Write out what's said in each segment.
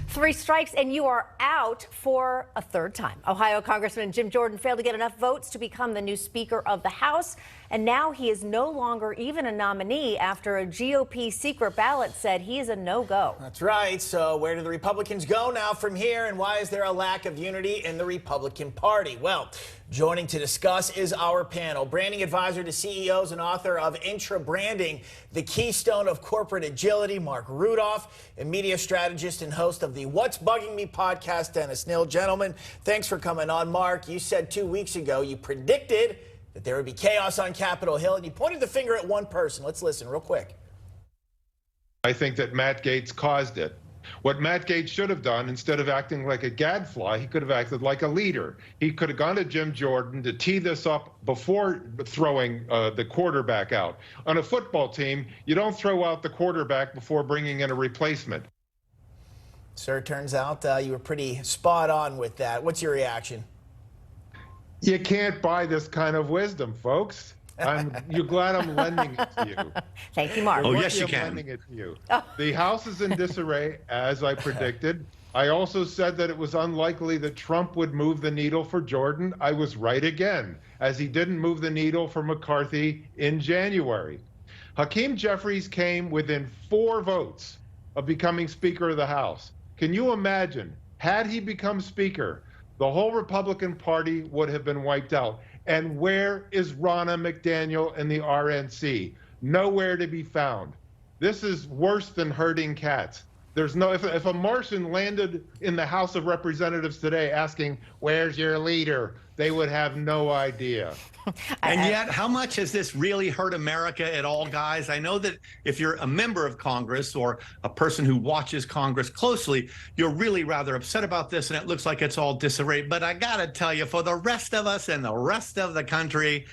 Three strikes and you are out for a third time. Ohio Congressman Jim Jordan failed to get enough votes to become the new Speaker of the House, and now he is no longer even a nominee after a GOP secret ballot said he is a no-go. That's right. So where do the Republicans go now from here, and why is there a lack of unity in the Republican Party? Well, joining to discuss is our panel. Branding advisor to CEOs and author of Intra-Branding, the Keystone of Corporate Agility, Marc Rudov, and media strategist and host of the What's Bugging Me podcast, Dennis Neal. Gentlemen, thanks for coming on. Marc, you said 2 weeks ago you predicted that there would be chaos on Capitol Hill, and you pointed the finger at one person. Let's listen real quick. I think that Matt Gaetz caused it. What Matt Gaetz should have done, instead of acting like a gadfly, he could have acted like a leader. He could have gone to Jim Jordan to tee this up before throwing the quarterback out. On a football team, you don't throw out the quarterback before bringing in a replacement. Sir, turns out you were pretty spot on with that. What's your reaction? You can't buy this kind of wisdom, folks. You're glad I'm lending it to you. Thank you, Marc. Oh, yes, you can. I'm lending it to you. The House is in disarray, as I predicted. I also said that it was unlikely that Trump would move the needle for Jordan. I was right again, as he didn't move the needle for McCarthy in January. Hakeem Jeffries came within 4 votes of becoming Speaker of the House. Can you imagine, had he become Speaker, the whole Republican Party would have been wiped out. And where is Ronna McDaniel and the RNC? Nowhere to be found. This is worse than herding cats. There's no, if a Martian landed in the House of Representatives today asking, where's your leader? They would have no idea. And yet, how much has this really hurt America at all, guys? I know that if you're a member of Congress or a person who watches Congress closely, you're really rather upset about this, and it looks like it's all disarray. But I gotta tell you, for the rest of us and the rest of the country,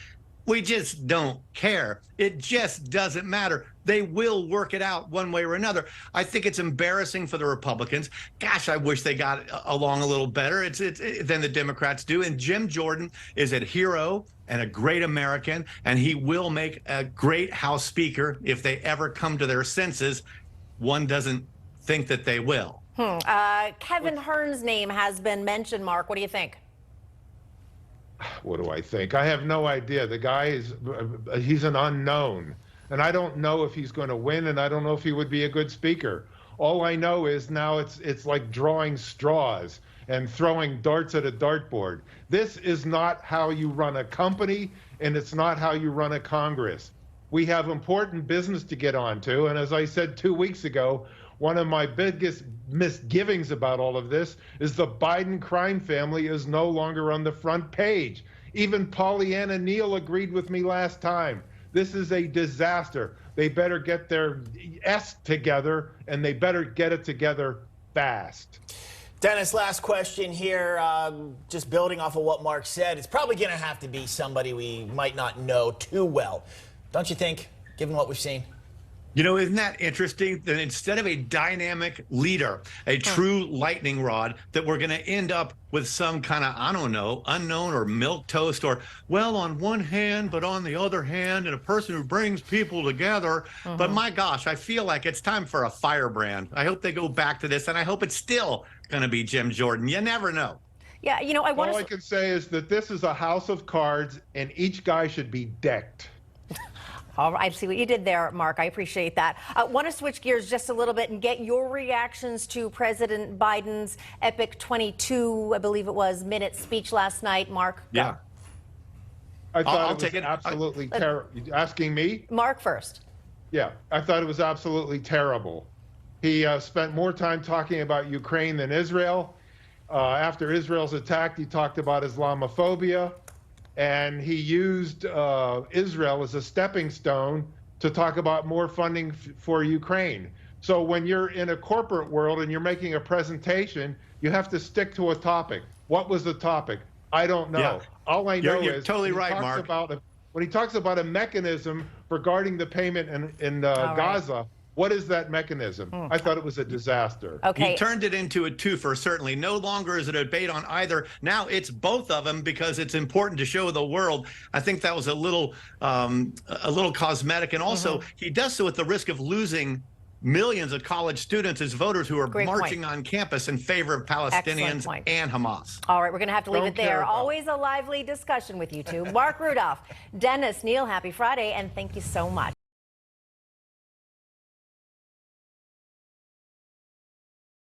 we just don't care. It just doesn't matter. They will work it out one way or another. I think it's embarrassing for the Republicans. Gosh, I wish they got along a little better than the Democrats do. And Jim Jordan is a hero and a great American, and he will make a great House Speaker if they ever come to their senses. One doesn't think that they will. Kevin Hern's name has been mentioned, Marc. What do you think? What do I think? I have no idea. The guy is, he's an unknown. And I don't know if he's going to win, and I don't know if he would be a good speaker. All I know is now it's like drawing straws and throwing darts at a dartboard. This is not how you run a company, and it's not how you run a Congress. We have important business to get on to, and as I said 2 weeks ago, one of my biggest misgivings about all of this is the Biden crime family is no longer on the front page. Even Pollyanna Neal agreed with me last time. This is a disaster. They better get their S together, and they better get it together fast. Dennis, last question here. Just building off of what Marc said, it's probably going to have to be somebody we might not know too well. Don't you think, given what we've seen? You know, isn't that interesting that instead of a dynamic leader, a true lightning rod, that we're going to end up with some kind of, I don't know, unknown or milquetoast or, well, on one hand, but on the other hand, and a person who brings people together. But my gosh, I feel like it's time for a firebrand. I hope they go back to this, and I hope it's still going to be Jim Jordan. You never know. Yeah, you know, all I can say is that this is a house of cards, and each guy should be decked. All right, I see what you did there, Marc. I appreciate that. I want to switch gears just a little bit and get your reactions to President Biden's epic 22, I believe it was, minute speech last night. Marc? Yeah. I thought it was absolutely terrible. Asking me? Marc first. Yeah, I thought it was absolutely terrible. He spent more time talking about Ukraine than Israel. After Israel's attack, he talked about Islamophobia. And he used Israel as a stepping stone to talk about more funding for Ukraine. So when you're in a corporate world and you're making a presentation, you have to stick to a topic. What was the topic? I don't know. Yeah. All I know you're is totally right, Marc. When he talks about a mechanism regarding the payment in Gaza, what is that mechanism? I thought it was a disaster. Okay. He turned it into a twofer, certainly. No longer is it a debate on either. Now it's both of them because it's important to show the world. I think that was a little cosmetic. And also, he does so at the risk of losing millions of college students as voters who are Great marching point. on campus in favor of Palestinians point. and Hamas. All right, we're going to have to leave Don't it there. care about- Always a lively discussion with you two. Marc Rudov, Dennis, Neil, happy Friday, and thank you so much.